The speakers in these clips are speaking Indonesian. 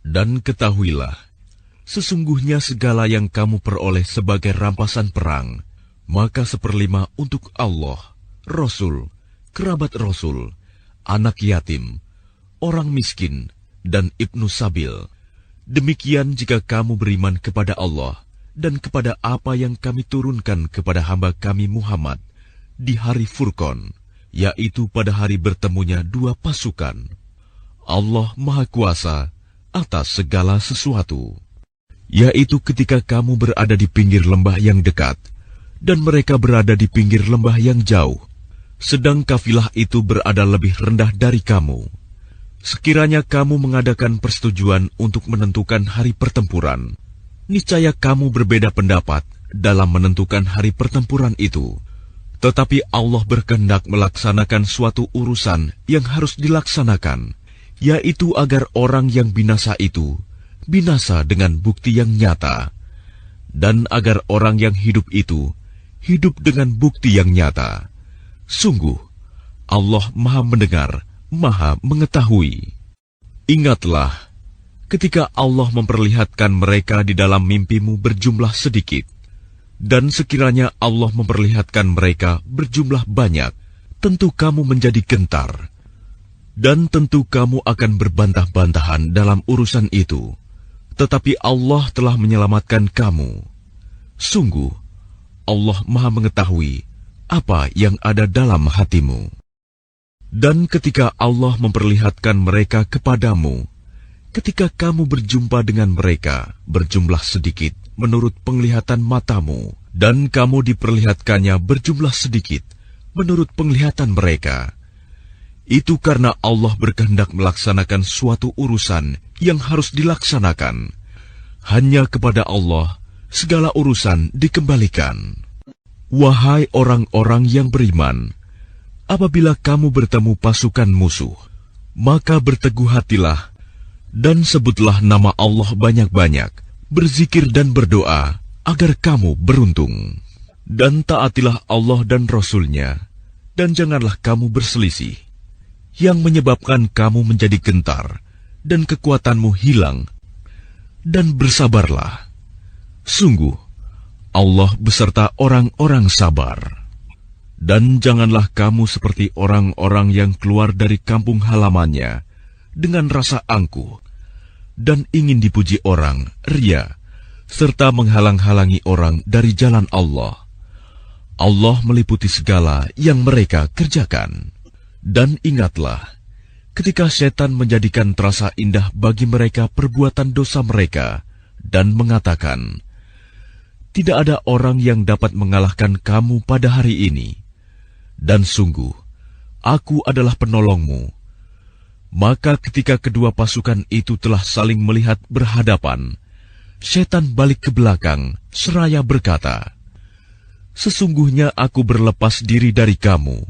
Dan ketahuilah, sesungguhnya segala yang kamu peroleh sebagai rampasan perang, maka 1/5 untuk Allah, Rasul, kerabat Rasul, anak yatim, orang miskin, dan ibnu sabil. Demikian jika kamu beriman kepada Allah dan kepada apa yang kami turunkan kepada hamba kami Muhammad di hari Furqan, yaitu pada hari bertemunya dua pasukan. Allah Maha Kuasa atas segala sesuatu, yaitu ketika kamu berada di pinggir lembah yang dekat, dan mereka berada di pinggir lembah yang jauh, sedang kafilah itu berada lebih rendah dari kamu. Sekiranya kamu mengadakan persetujuan untuk menentukan hari pertempuran, niscaya kamu berbeda pendapat dalam menentukan hari pertempuran itu. Tetapi Allah berkehendak melaksanakan suatu urusan yang harus dilaksanakan, yaitu agar orang yang binasa itu binasa dengan bukti yang nyata, dan agar orang yang hidup itu hidup dengan bukti yang nyata. Sungguh, Allah Maha Mendengar, Maha Mengetahui. Ingatlah, ketika Allah memperlihatkan mereka di dalam mimpimu berjumlah sedikit, dan sekiranya Allah memperlihatkan mereka berjumlah banyak, tentu kamu menjadi gentar, dan tentu kamu akan berbantah-bantahan dalam urusan itu. Tetapi Allah telah menyelamatkan kamu. Sungguh, Allah Maha Mengetahui apa yang ada dalam hatimu. Dan ketika Allah memperlihatkan mereka kepadamu, ketika kamu berjumpa dengan mereka berjumlah sedikit menurut penglihatan matamu, dan kamu diperlihatkannya berjumlah sedikit menurut penglihatan mereka, itu karena Allah berkehendak melaksanakan suatu urusan yang harus dilaksanakan. Hanya kepada Allah segala urusan dikembalikan. Wahai orang-orang yang beriman, apabila kamu bertemu pasukan musuh, maka berteguh hatilah dan sebutlah nama Allah banyak-banyak, berzikir dan berdoa agar kamu beruntung. Dan taatilah Allah dan Rasul-Nya, dan janganlah kamu berselisih, yang menyebabkan kamu menjadi gentar dan kekuatanmu hilang. Dan bersabarlah. Sungguh, Allah beserta orang-orang sabar. Dan janganlah kamu seperti orang-orang yang keluar dari kampung halamannya dengan rasa angkuh dan ingin dipuji orang, ria, serta menghalang-halangi orang dari jalan Allah. Allah meliputi segala yang mereka kerjakan. Dan ingatlah, ketika setan menjadikan terasa indah bagi mereka perbuatan dosa mereka, dan mengatakan, tidak ada orang yang dapat mengalahkan kamu pada hari ini, dan sungguh, aku adalah penolongmu. Maka ketika kedua pasukan itu telah saling melihat berhadapan, setan balik ke belakang seraya berkata, sesungguhnya aku berlepas diri dari kamu.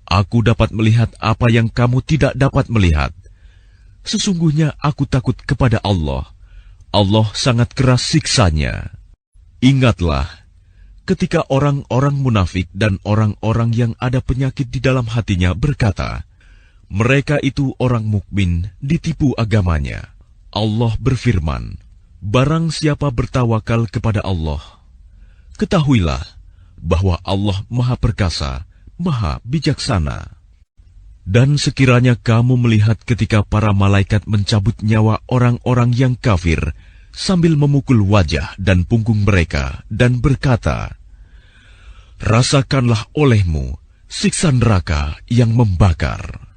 Aku dapat melihat apa yang kamu tidak dapat melihat. Sesungguhnya aku takut kepada Allah. Allah sangat keras siksanya. Ingatlah, ketika orang-orang munafik dan orang-orang yang ada penyakit di dalam hatinya berkata, mereka itu orang mukmin ditipu agamanya. Allah berfirman, barang siapa bertawakal kepada Allah, ketahuilah bahwa Allah Maha Perkasa, Maha Bijaksana. Dan sekiranya kamu melihat ketika para malaikat mencabut nyawa orang-orang yang kafir sambil memukul wajah dan punggung mereka dan berkata, rasakanlah olehmu siksa neraka yang membakar.